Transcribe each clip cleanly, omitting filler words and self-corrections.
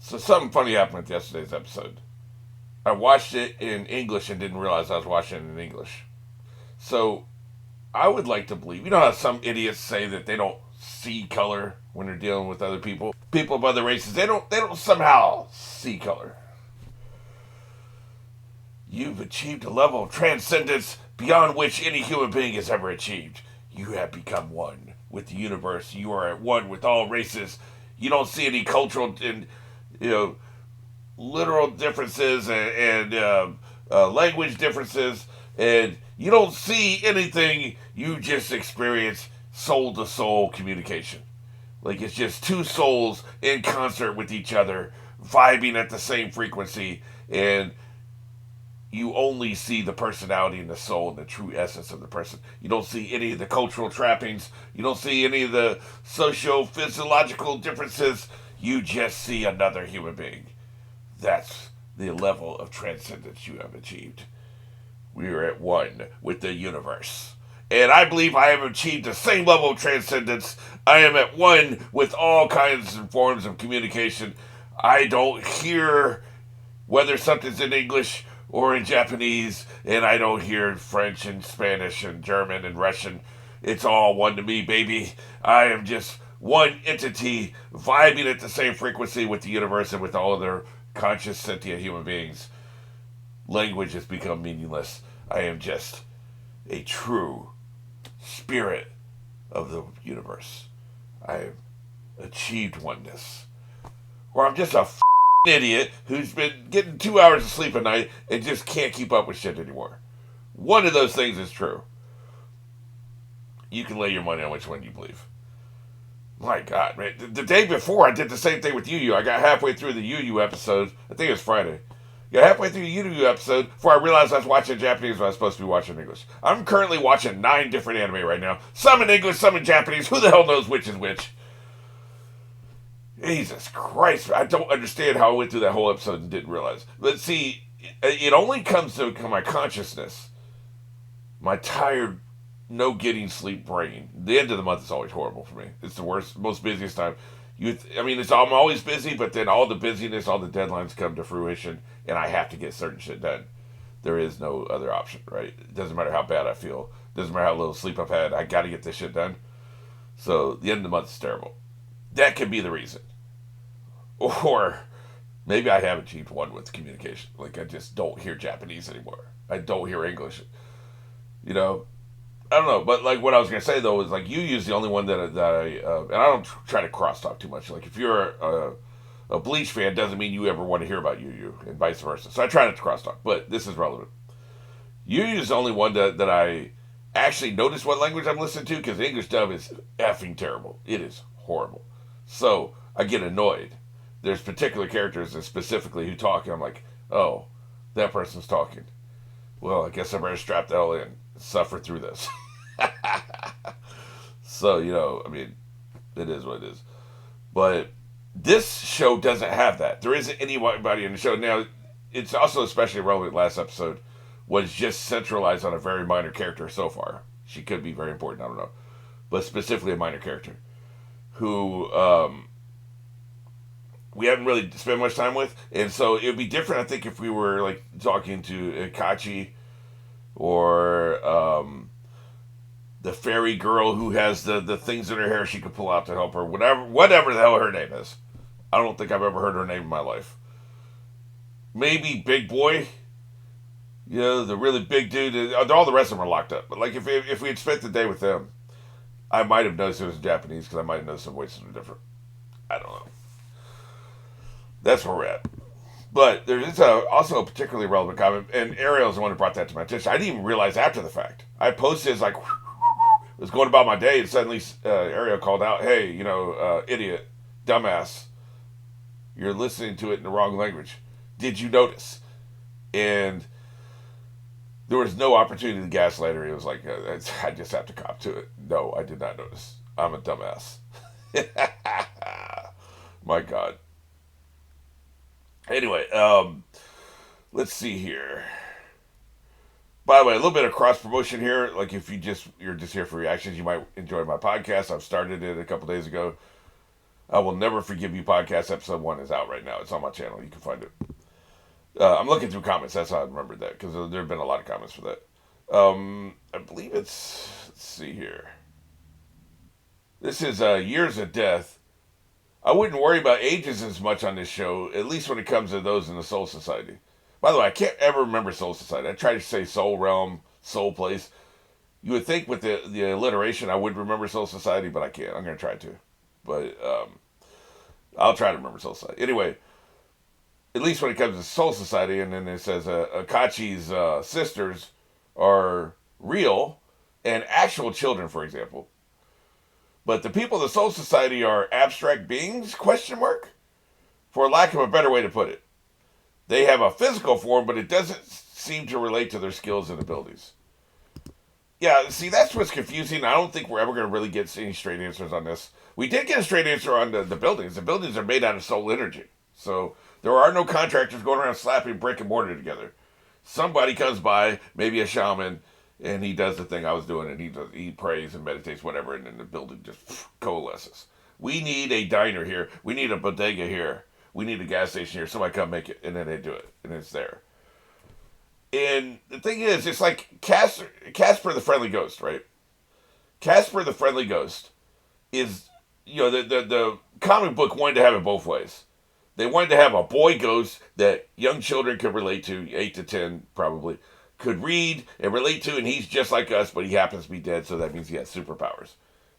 So something funny happened with yesterday's episode. I watched it in English and didn't realize I was watching it in English. So I would like to believe, you know how some idiots say that they don't see color when they're dealing with other people, people of other races. They don't somehow see color. You've achieved a level of transcendence beyond which any human being has ever achieved. You have become one with the universe. You are at one with all races. You don't see any cultural and you know literal differences and language differences, and you don't see anything. You just experience soul to soul communication. Like it's just two souls in concert with each other, vibing at the same frequency, and you only see the personality and the soul and the true essence of the person. You don't see any of the cultural trappings. You don't see any of the socio-physiological differences. You just see another human being. That's the level of transcendence you have achieved. We are at one with the universe. And I believe I have achieved the same level of transcendence. I am at one with all kinds and forms of communication. I don't hear whether something's in English or in Japanese, and I don't hear French and Spanish and German and Russian. It's all one to me, baby. I am just one entity vibing at the same frequency with the universe and with all other conscious, sentient human beings. Language has become meaningless. I am just a true spirit of the universe. I have achieved oneness. Or I'm just a idiot who's been getting 2 hours of sleep a night and just can't keep up with shit anymore. One of those things is true. You can lay your money on which one you believe. My God, man. The day before, I did the same thing with Yu Yu. I got halfway through the Yu Yu episode. I think it was Friday. Got halfway through the Yu Yu episode before I realized I was watching Japanese when I was supposed to be watching English. I'm currently watching 9 different anime right now. Some in English, some in Japanese. Who the hell knows which is which? Jesus Christ, I don't understand how I went through that whole episode and didn't realize. But see, it only comes to my consciousness, my tired, no getting sleep brain. The end of the month is always horrible for me. It's the worst, most busiest time. I'm always busy, but then all the busyness, all the deadlines come to fruition, and I have to get certain shit done. There is no other option, right? It doesn't matter how bad I feel. It doesn't matter how little sleep I've had. I got to get this shit done. So the end of the month is terrible. That could be the reason. Or maybe I have achieved one with communication. Like I just don't hear Japanese anymore. I don't hear English. You know, I don't know. But like what I was gonna say though is like you use the only one that I and I don't try to crosstalk too much. Like if you're a Bleach fan, doesn't mean you ever want to hear about Yu Yu and vice versa. So I try not to crosstalk. But this is relevant. Yu Yu is the only one that I actually notice what language I'm listening to because the English dub is effing terrible. It is horrible. So I get annoyed. There's particular characters and specifically who talk, and I'm like, oh, that person's talking. Well, I guess I better strap the hell in and suffer through this. So, I mean, it is what it is. But this show doesn't have that. There isn't anybody in the show. Now, it's also especially relevant last episode, was just centralized on a very minor character so far. She could be very important, I don't know. But specifically a minor character who we haven't really spent much time with. And so it would be different, I think, if we were like talking to Ikachi or the fairy girl who has the things in her hair she could pull out to help her, whatever the hell her name is. I don't think I've ever heard her name in my life. Maybe Big Boy, the really big dude. All the rest of them are locked up. But like if we had spent the day with them, I might have noticed it was Japanese because I might have noticed some voices were different. I don't know. That's where we're at. But there is also a particularly relevant comment, and Ariel's the one who brought that to my attention. I didn't even realize after the fact. I posted as like was going about my day, and suddenly Ariel called out, "Hey, idiot, dumbass, you're listening to it in the wrong language. Did you notice?" And there was no opportunity to gaslight her. It was like, I just have to cop to it. No, I did not notice. I'm a dumbass. My God. Anyway, let's see here. By the way, a little bit of cross promotion here. Like if you're just here for reactions, you might enjoy my podcast. I've started it a couple days ago. I Will Never Forgive You podcast episode 1 is out right now. It's on my channel. You can find it. I'm looking through comments. That's how I remembered that, because there have been a lot of comments for that. I believe it's, let's see here. This is Years of Death. I wouldn't worry about ages as much on this show, at least when it comes to those in the Soul Society. By the way, I can't ever remember Soul Society. I try to say Soul Realm, Soul Place. You would think with the alliteration I would remember Soul Society, but I can't. I'm going to try to. But I'll try to remember Soul Society. Anyway, at least when it comes to Soul Society, and then it says Akachi's sisters are real and actual children, for example. But the people of the Soul Society are abstract beings, question mark? For lack of a better way to put it. They have a physical form, but it doesn't seem to relate to their skills and abilities. Yeah, see, that's what's confusing. I don't think we're ever going to really get any straight answers on this. We did get a straight answer on the buildings. The buildings are made out of soul energy. So there are no contractors going around slapping brick and mortar together. Somebody comes by, maybe a shaman, and he does the thing I was doing, and he prays and meditates, whatever, and then the building just coalesces. We need a diner here. We need a bodega here. We need a gas station here. Somebody come make it, and then they do it, and it's there. And the thing is, it's like Casper the Friendly Ghost, right? Casper the Friendly Ghost is, the comic book wanted to have it both ways. They wanted to have a boy ghost that young children could relate to, 8 to 10 probably, could read and relate to, and he's just like us, but he happens to be dead, so that means he has superpowers.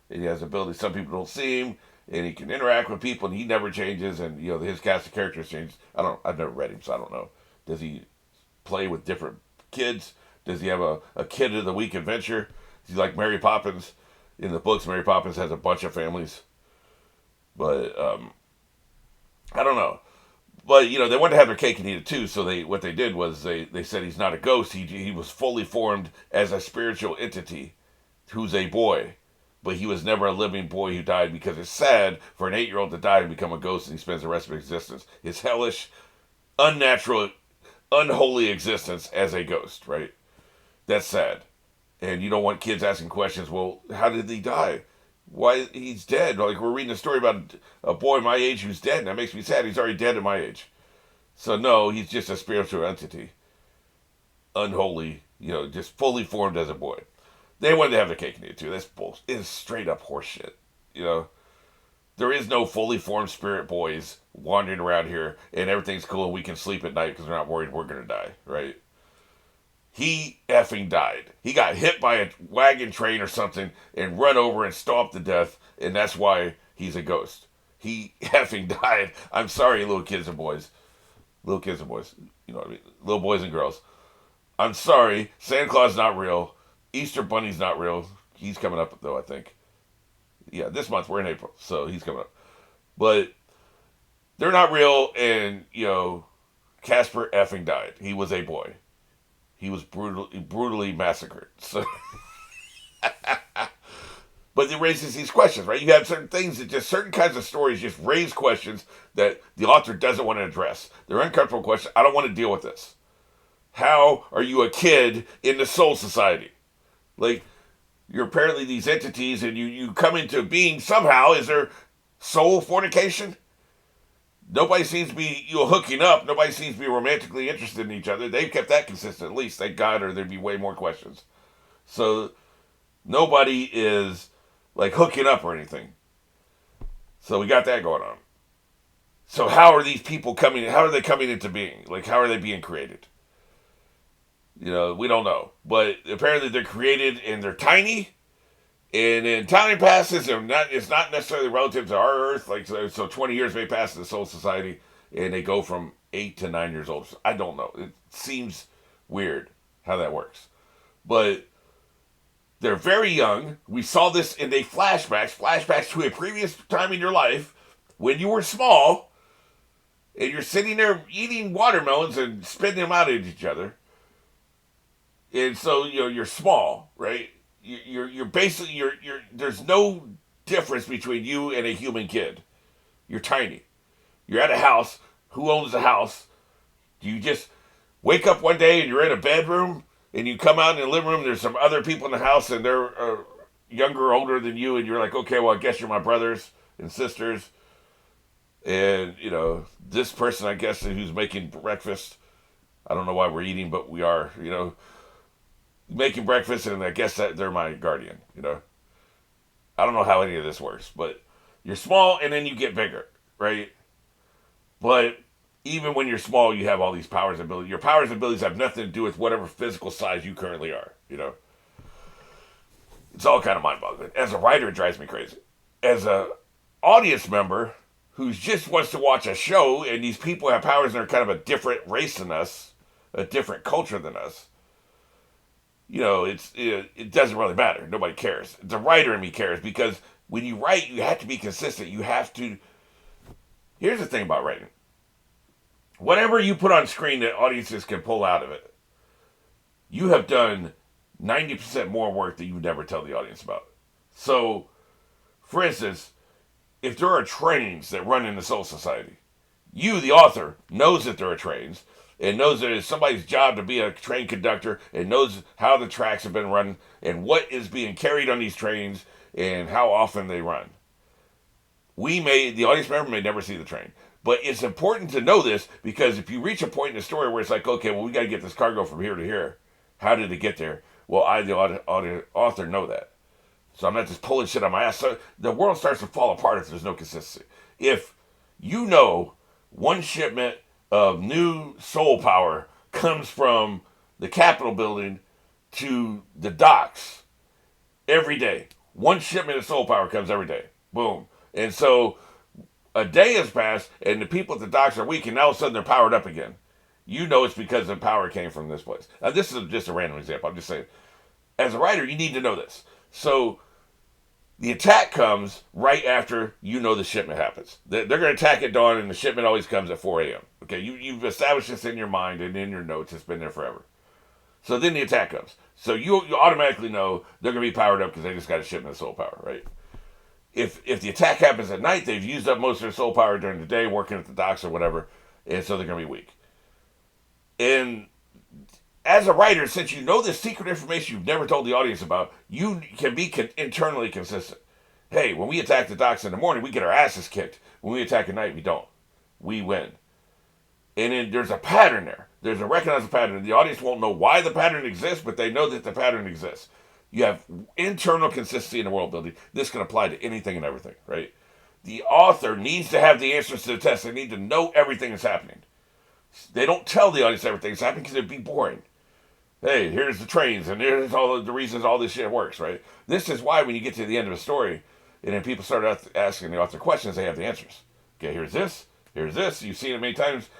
And he has abilities. Some people don't see him, and he can interact with people, and he never changes, and his cast of characters change. I've never read him, so I don't know. Does he play with different kids? Does he have a kid of the week adventure? Is he like Mary Poppins? In the books, Mary Poppins has a bunch of families. But I don't know. But they wanted to have their cake and eat it too. So what they did was they said he's not a ghost. He was fully formed as a spiritual entity who's a boy, but he was never a living boy who died, because it's sad for an 8-year-old to die and become a ghost, and he spends the rest of his existence, his hellish, unnatural, unholy existence as a ghost. Right? That's sad, and you don't want kids asking questions. Well, how did he die? Why, he's dead. Like, we're reading a story about a boy my age who's dead, and that makes me sad. He's already dead at my age. So no, he's just a spiritual entity. Unholy, just fully formed as a boy. They wanted to have their cake and eat it too. That's bullshit. It is straight up horseshit. There is no fully formed spirit boys wandering around here, and everything's cool, and we can sleep at night because we're not worried we're going to die, right? He effing died. He got hit by a wagon train or something and run over and stomped to death, and that's why he's a ghost. He effing died. I'm sorry, little kids and boys. Little kids and boys. You know what I mean? Little boys and girls. I'm sorry. Santa Claus is not real. Easter Bunny's not real. He's coming up, though, I think. Yeah, this month. We're in April, so he's coming up. But they're not real, and, Casper effing died. He was a boy. He was brutally massacred. So, but it raises these questions, right? You have certain things that certain kinds of stories just raise questions that the author doesn't want to address. They're uncomfortable questions. I don't want to deal with this. How are you a kid in the Soul Society? Like, you're apparently these entities, and you come into being somehow. Is there soul fornication? Nobody seems to be hooking up. Nobody seems to be romantically interested in each other. They've kept that consistent, at least. Thank God, or there'd be way more questions. So nobody is like hooking up or anything. So we got that going on. So how are these people coming? How are they coming into being? Like, how are they being created? We don't know. But apparently they're created and they're tiny. And then time passes, and it's not necessarily relative to our Earth. Like, so 20 years may pass in the Soul Society, and they go from 8 to 9 years old. I don't know. It seems weird how that works. But they're very young. We saw this in flashbacks to a previous time in your life when you were small, and you're sitting there eating watermelons and spitting them out at each other. And so, you're small, right? You're basically, there's no difference between you and a human kid. You're tiny. You're at a house. Who owns the house? Do you just wake up one day and you're in a bedroom, and you come out in the living room, there's some other people in the house, and they're younger or older than you, and you're like, okay, well, I guess you're my brothers and sisters. And, this person, I guess, who's making breakfast, I don't know why we're eating, but we are, making breakfast, and I guess that they're my guardian. I don't know how any of this works, but you're small and then you get bigger, right? But even when you're small, you have all these powers and abilities. Your powers and abilities have nothing to do with whatever physical size you currently are. It's all kind of mind-boggling. As a writer, it drives me crazy. As a audience member who just wants to watch a show, and these people have powers and are kind of a different race than us, a different culture than us, it doesn't really matter. Nobody cares. The writer in me cares, because when you write, you have to be consistent. You have to. Here's the thing about writing. Whatever you put on screen that audiences can pull out of it, you have done 90% more work that you would never tell the audience about. So, for instance, if there are trains that run in the Soul Society, you, the author, knows that there are trains, and knows that it's somebody's job to be a train conductor, and knows how the tracks have been run, and what is being carried on these trains, and how often they run. The audience member may never see the train. But it's important to know this, because if you reach a point in the story where it's like, okay, well, we got to get this cargo from here to here. How did it get there? Well, I, the author, know that. So I'm not just pulling shit on my ass. So the world starts to fall apart if there's no consistency. If you know one shipment of new soul power comes from the Capitol building to the docks every day. One shipment of soul power comes every day. Boom. And so a day has passed, and the people at the docks are weak, and now all of a sudden they're powered up again. You know it's because the power came from this place. Now, this is just a random example. I'm just saying. As a writer, you need to know this. So the attack comes right after the shipment happens. They're going to attack at dawn, and the shipment always comes at 4 a.m. Okay, you've established this in your mind and in your notes. It's been there forever. So then the attack comes. So you automatically know they're going to be powered up because they just got a shipment of soul power, right? If the attack happens at night, they've used up most of their soul power during the day, working at the docks or whatever, and so they're going to be weak. And as a writer, since you know this secret information you've never told the audience about, you can be internally consistent. Hey, when we attack the docks in the morning, we get our asses kicked. When we attack at night, we don't. We win. And then there's a pattern there. There's a recognized pattern. The audience won't know why the pattern exists, but they know that the pattern exists. You have internal consistency in the world building. This can apply to anything and everything, right? The author needs to have the answers to the test. They need to know everything that's happening. They don't tell the audience everything that's happening because it'd be boring. Hey, here's the trains, and here's all the reasons all this shit works, right? This is why when you get to the end of a story, and then people start asking the author questions, they have the answers. Okay, here's this. You've seen it many times.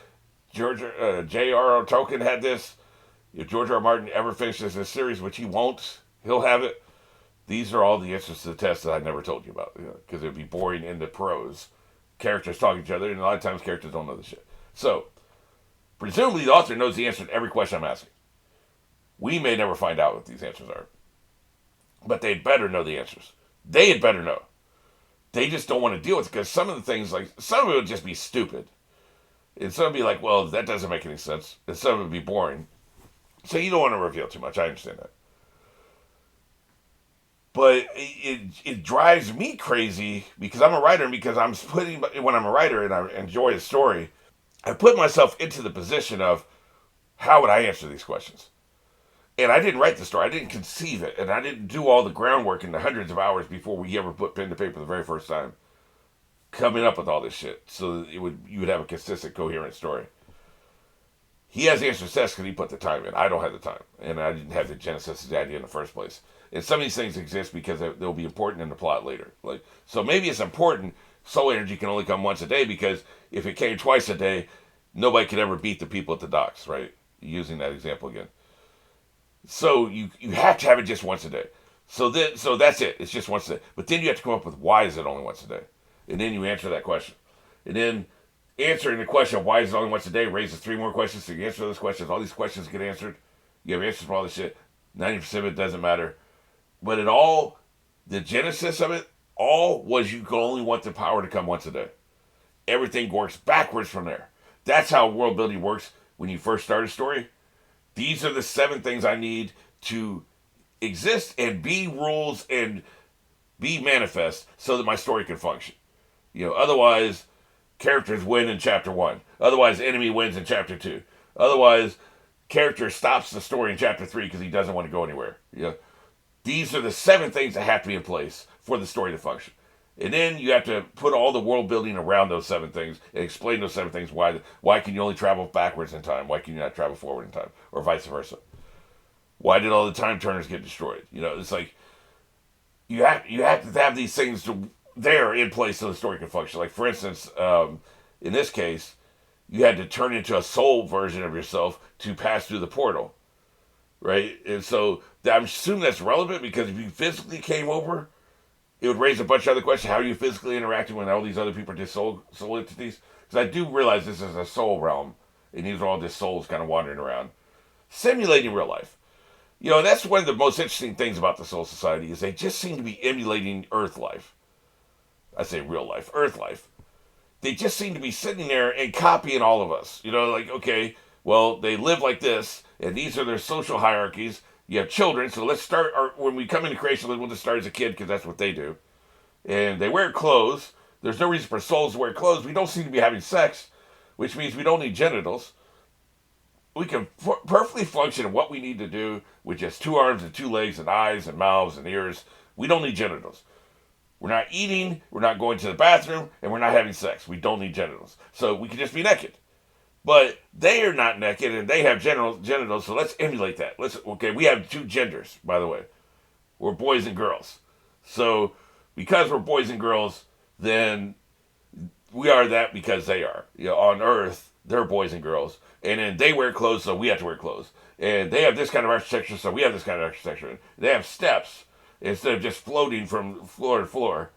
J.R.R. Tolkien had this. If George R. R. Martin ever finishes this series, which he won't, he'll have it. These are all the answers to the test that I never told you about, because it'd be boring in the prose. Characters talking to each other, and a lot of times characters don't know the shit. So, presumably the author knows the answer to every question I'm asking. We may never find out what these answers are. But they'd better know the answers. They had better know. They just don't want to deal with it, because some of the things, some of it would just be stupid. And some would be like, well, that doesn't make any sense. And some would be boring. So you don't want to reveal too much. I understand that. But it drives me crazy, because I'm a writer, and because when I'm a writer and I enjoy a story, I put myself into the position of, how would I answer these questions? And I didn't write the story. I didn't conceive it. And I didn't do all the groundwork in the hundreds of hours before we ever put pen to paper the very first time, coming up with all this shit so that you would have a consistent, coherent story. He has the answer to test because he put the time in. I don't have the time. And I didn't have the genesis of the idea in the first place. And some of these things exist because they'll be important in the plot later. So maybe it's important soul energy can only come once a day, because if it came twice a day, nobody could ever beat the people at the docks, right? Using that example again. So you have to have it just once a day. So that's it. It's just once a day. But then you have to come up with, why is it only once a day? And then you answer that question. And then answering the question, why is it only once a day, raises 3 more questions. So you answer those questions. All these questions get answered. You have answers for all this shit. 90% of it doesn't matter. But the genesis of it all was, you can only want the power to come once a day. Everything works backwards from there. That's how world building works when you first start a story. These are the 7 things I need to exist and be rules and be manifest so that my story can function. Otherwise, characters win in chapter 1. Otherwise, enemy wins in chapter 2. Otherwise, character stops the story in chapter 3 because he doesn't want to go anywhere. These are the 7 things that have to be in place for the story to function. And then you have to put all the world building around those 7 things and explain those 7 things. Why can you only travel backwards in time? Why can you not travel forward in time? Or vice versa. Why did all the time turners get destroyed? It's like you have to have these things there in place so the story can function. Like, for instance, in this case, you had to turn into a soul version of yourself to pass through the portal, right? And so I'm assuming that's relevant because if you physically came over, it would raise a bunch of other questions. How are you physically interacting when all these other people are just soul entities? Because I do realize this is a soul realm, and these are all just souls kind of wandering around, simulating real life. That's one of the most interesting things about the Soul Society is they just seem to be emulating Earth life. I say real life, Earth life. They just seem to be sitting there and copying all of us. Like, okay, well, they live like this, and these are their social hierarchies. You have children, so let's start, when we come into creation, we'll just start as a kid because that's what they do. And they wear clothes. There's no reason for souls to wear clothes. We don't seem to be having sex, which means we don't need genitals. We can perfectly function in what we need to do with just 2 arms and 2 legs and eyes and mouths and ears. We don't need genitals. We're not eating, we're not going to the bathroom, and we're not having sex. We don't need genitals. So we can just be naked. But they are not naked, and they have genitals, so let's emulate that. Okay, we have 2 genders, by the way. We're boys and girls. So because we're boys and girls, then we are that because they are. On Earth, they're boys and girls. And then they wear clothes, so we have to wear clothes. And they have this kind of architecture, so we have this kind of architecture. They have steps instead of just floating from floor to floor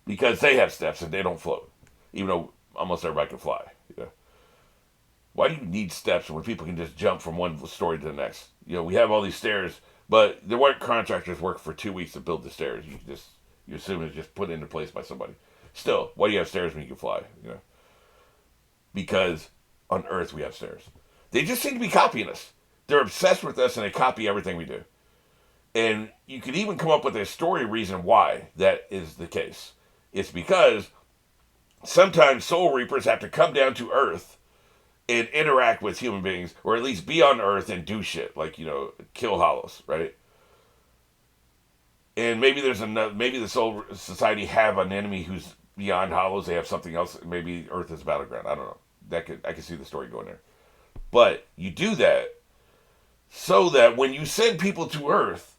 because they have steps and they don't float, even though almost everybody can fly. Why do you need steps when people can just jump from one story to the next? We have all these stairs, but there weren't contractors work for 2 weeks to build the stairs. You assume it's just put into place by somebody. Still, why do you have stairs when you can fly? Because on Earth we have stairs. They just seem to be copying us. They're obsessed with us and they copy everything we do. And you could even come up with a story reason why that is the case. It's because sometimes Soul Reapers have to come down to Earth and interact with human beings, or at least be on Earth and do shit, like, kill hollows, right? And maybe maybe the Soul Society have an enemy who's beyond hollows. They have something else. Maybe Earth is a battleground. I don't know. I can see the story going there. But you do that so that when you send people to Earth,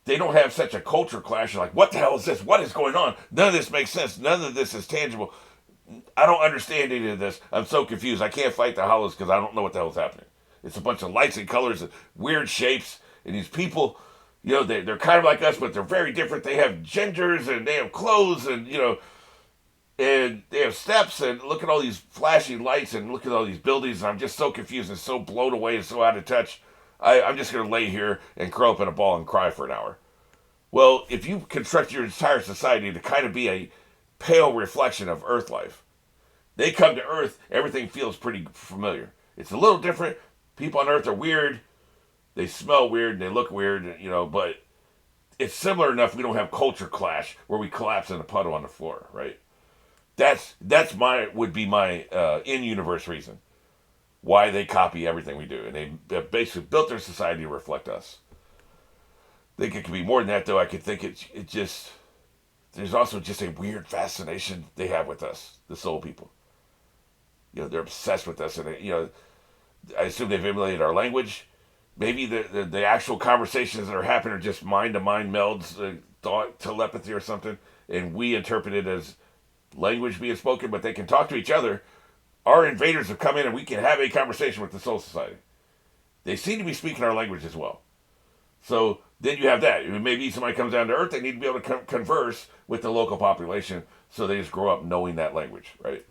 they don't have such a culture clash. You're like, what the hell is this? What is going on? None of this makes sense. None of this is tangible. I don't understand any of this. I'm so confused. I can't fight the hollows because I don't know what the hell is happening. It's a bunch of lights and colors and weird shapes. And these people, they're kind of like us, but they're very different. They have genders and they have clothes and, and they have steps, and look at all these flashing lights and look at all these buildings. And I'm just so confused and so blown away and so out of touch. I'm just going to lay here and curl up in a ball and cry for an hour. Well, if you construct your entire society to kind of be a pale reflection of Earth life, they come to Earth, everything feels pretty familiar. It's a little different. People on Earth are weird. They smell weird and they look weird, but it's similar enough we don't have culture clash where we collapse in a puddle on the floor, right? Would be my in-universe reason why they copy everything we do. And they basically built their society to reflect us. I think it could be more than that, though. I could think it just... There's also just a weird fascination they have with us, the soul people. They're obsessed with us. And, I assume they've emulated our language. Maybe the actual conversations that are happening are just mind-to-mind melds, thought, telepathy or something. And we interpret it as language being spoken, but they can talk to each other. Our invaders have come in and we can have a conversation with the Soul Society. They seem to be speaking our language as well. So then you have that. Maybe somebody comes down to Earth, they need to be able to converse with the local population, so they just grow up knowing that language, right?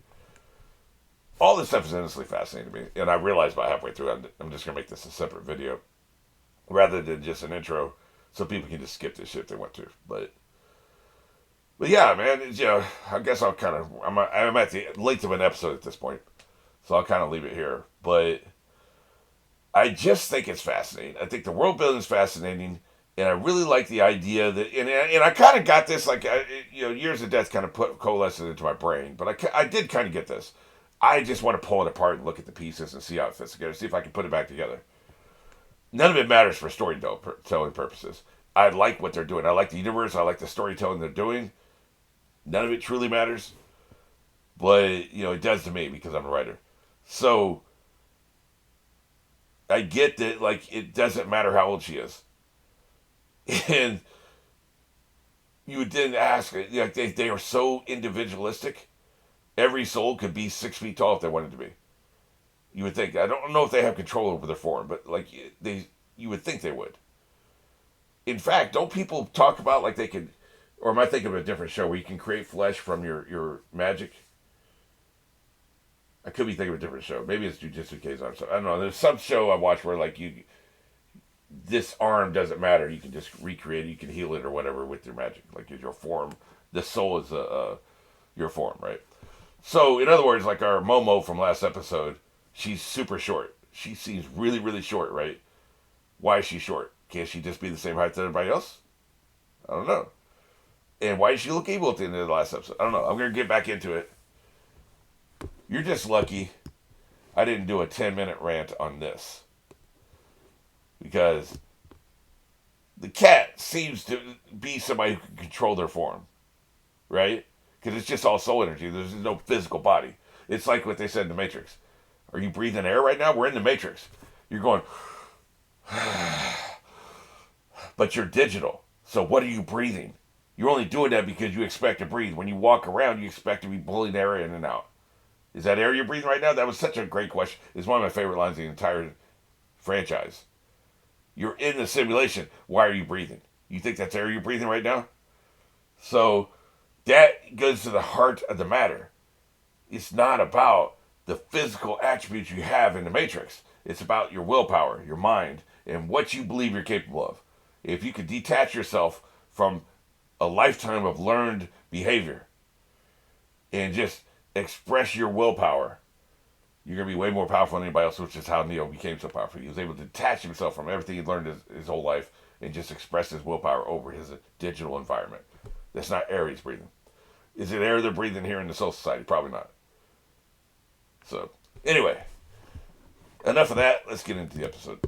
All this stuff is endlessly fascinating to me, and I realized by halfway through, I'm just going to make this a separate video, rather than just an intro, so people can just skip this shit if they want to. But yeah, man, I guess I'll kind of, I'm at the length of an episode at this point, so I'll kind of leave it here. But I just think it's fascinating. I think the world building is fascinating, And I really like the idea that, and I kind of got this, like, Years of Death kind of coalesced into my brain, but I did kind of get this. I just want to pull it apart and look at the pieces and see how it fits together, see if I can put it back together. None of it matters for storytelling purposes. I like what they're doing. I like the universe. I like the storytelling they're doing. None of it truly matters, but it does to me because I'm a writer. So I get that, like, it doesn't matter how old she is, and you would then ask, like, they are so individualistic. Every soul could be 6 feet tall if they wanted to be. You would think. I don't know if they have control over their form, but like you would think they would. In fact, don't people talk about like they could, or am I thinking of a different show where you can create flesh from your magic? I could be thinking of a different show. Maybe it's Jujutsu Kaisen. I don't know. There's some show I watch where like this arm doesn't matter. You can just recreate it. You can heal it or whatever with your magic. Like your form, the soul is your form, right? So in other words, like our Momo from last episode, she's super short. She seems really, really short, right? Why is she short? Can't she just be the same height as everybody else? I don't know. And why did she look evil at the end of the last episode? I don't know. I'm going to get back into it. You're just lucky I didn't do a 10-minute rant on this. Because the cat seems to be somebody who can control their form. Right? Because it's just all soul energy. There's no physical body. It's like what they said in the Matrix. Are you breathing air right now? We're in the Matrix. You're going, but you're digital. So what are you breathing? You're only doing that because you expect to breathe. When you walk around, you expect to be pulling air in and out. Is that air you're breathing right now? That was such a great question. It's one of my favorite lines in the entire franchise. You're in the simulation. Why are you breathing? You think that's air you're breathing right now? So that goes to the heart of the matter. It's not about the physical attributes you have in the Matrix. It's about your willpower, your mind, and what you believe you're capable of. If you could detach yourself from a lifetime of learned behavior and just express your willpower, you're going to be way more powerful than anybody else, which is how Neo became so powerful. He was able to detach himself from everything he'd learned his whole life and just express his willpower over his digital environment. That's not air he's breathing. Is it air they're breathing here in the Soul Society? Probably not. So, anyway, enough of that. Let's get into the episode.